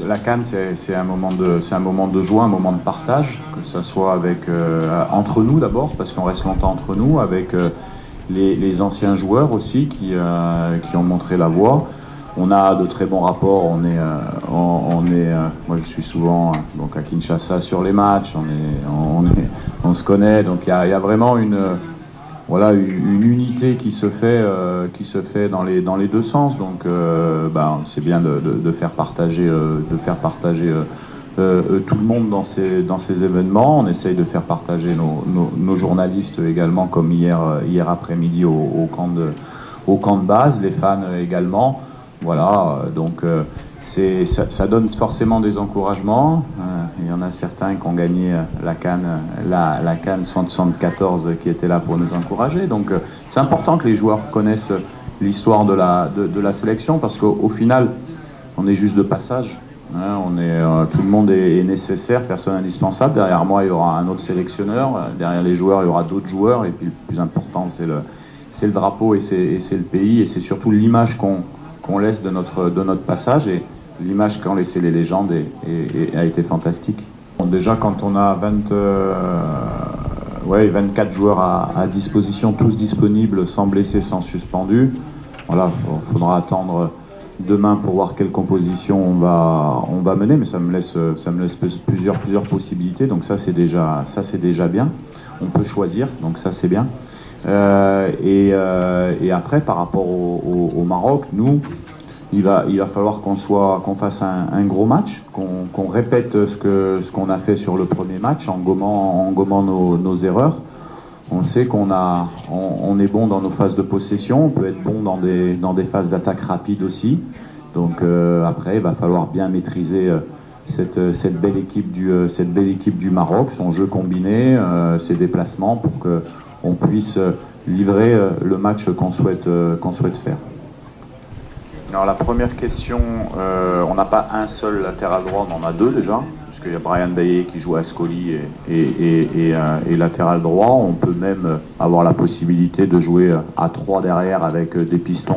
la CAN, c'est un moment de joie, un moment de partage, que ce soit avec, entre nous d'abord, parce qu'on reste longtemps entre nous, avec les anciens joueurs aussi qui ont montré la voie. On a de très bons rapports, moi je suis souvent donc à Kinshasa sur les matchs, on se connaît, donc il y a vraiment voilà, une unité qui se fait dans les deux sens. Donc c'est bien de faire partager, tout le monde dans ces événements. On essaye de faire partager nos journalistes également, comme hier après-midi au camp de base, les fans également. Voilà, donc ça donne forcément des encouragements. Il y en a certains qui ont gagné la CAN 174 qui étaient là pour nous encourager. Donc c'est important que les joueurs connaissent l'histoire de la sélection, parce qu'au final, on est juste de passage. Tout le monde est nécessaire, personne indispensable. Derrière moi, il y aura un autre sélectionneur. Derrière les joueurs, il y aura d'autres joueurs. Et puis le plus important, c'est le drapeau et c'est le pays. Et c'est surtout l'image qu'on laisse de notre passage. Et l'image qu'ont laissé les légendes a été fantastique. Bon, déjà, quand on a 24 joueurs à disposition, tous disponibles, sans blessés, sans suspendus, voilà, faudra attendre demain pour voir quelle composition on va mener, mais ça me laisse plusieurs possibilités. Donc ça c'est déjà bien. On peut choisir, donc ça c'est bien. Et après, par rapport au Maroc, nous, il va falloir qu'on fasse un gros match, qu'on répète ce qu'on a fait sur le premier match en gommant nos erreurs. On sait qu'on est bon dans nos phases de possession, on peut être bon dans des phases d'attaque rapide aussi. Donc après, il va falloir bien maîtriser cette belle équipe du Maroc, son jeu combiné, ses déplacements, pour qu'on puisse livrer le match qu'on souhaite faire. Alors la première question, on n'a pas un seul latéral droit, on en a deux déjà, puisqu'il y a Brian Bailly qui joue à Ascoli et latéral droit. On peut même avoir la possibilité de jouer à 3 derrière avec des pistons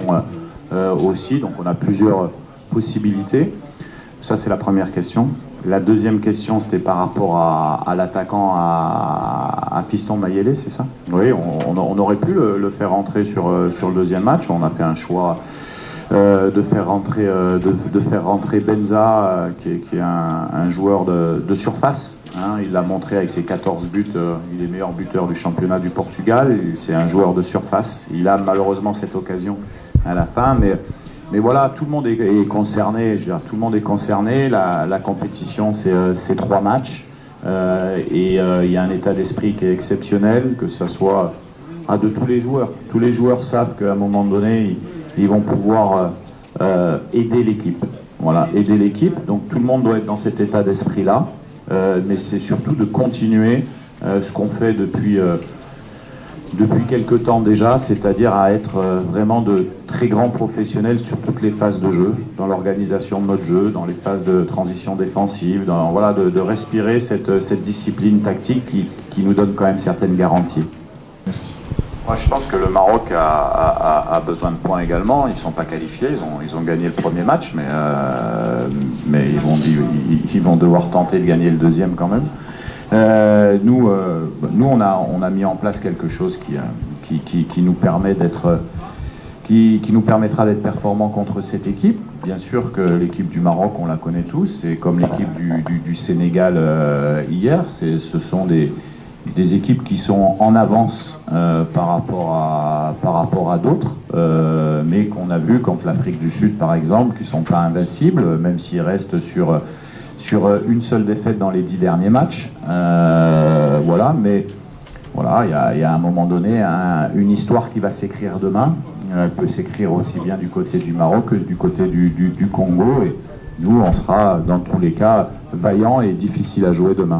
aussi, donc on a plusieurs possibilités. Ça c'est la première question. La deuxième question, c'était par rapport à l'attaquant à Fiston Mayele, c'est ça? Oui, on aurait pu le faire rentrer sur le deuxième match. On a fait un choix de faire rentrer Benza, qui est un joueur de surface. Il l'a montré avec ses 14 buts, il est meilleur buteur du championnat du Portugal. C'est un joueur de surface. Il a malheureusement cette occasion à la fin, mais voilà, tout le monde est concerné. Je veux dire, tout le monde est concerné. La compétition, c'est 3 matchs, et il y a un état d'esprit qui est exceptionnel, que ce soit de tous les joueurs. Tous les joueurs savent qu'à un moment donné, ils vont pouvoir aider l'équipe. Voilà, aider l'équipe. Donc tout le monde doit être dans cet état d'esprit-là, mais c'est surtout de continuer ce qu'on fait depuis quelque temps déjà, c'est-à-dire à être vraiment de très grands professionnels sur toutes les phases de jeu, dans l'organisation de notre jeu, dans les phases de transition défensive, de respirer cette discipline tactique qui nous donne quand même certaines garanties. Merci. Moi, je pense que le Maroc a besoin de points également. Ils ne sont pas qualifiés, ils ont gagné le premier match, mais ils vont devoir tenter de gagner le deuxième quand même. Nous, on a mis en place quelque chose qui nous permet qui nous permettra d'être performants contre cette équipe. Bien sûr que l'équipe du Maroc, on la connaît tous, c'est comme l'équipe du Sénégal hier. Ce sont des équipes qui sont en avance par rapport à d'autres, mais qu'on a vu contre l'Afrique du Sud par exemple, qui ne sont pas invincibles, même s'ils restent sur une seule défaite dans les 10 derniers matchs. Voilà, mais voilà, il y a à un moment donné une histoire qui va s'écrire demain. Elle peut s'écrire aussi bien du côté du Maroc que du côté du Congo, et nous on sera dans tous les cas vaillants et difficiles à jouer demain.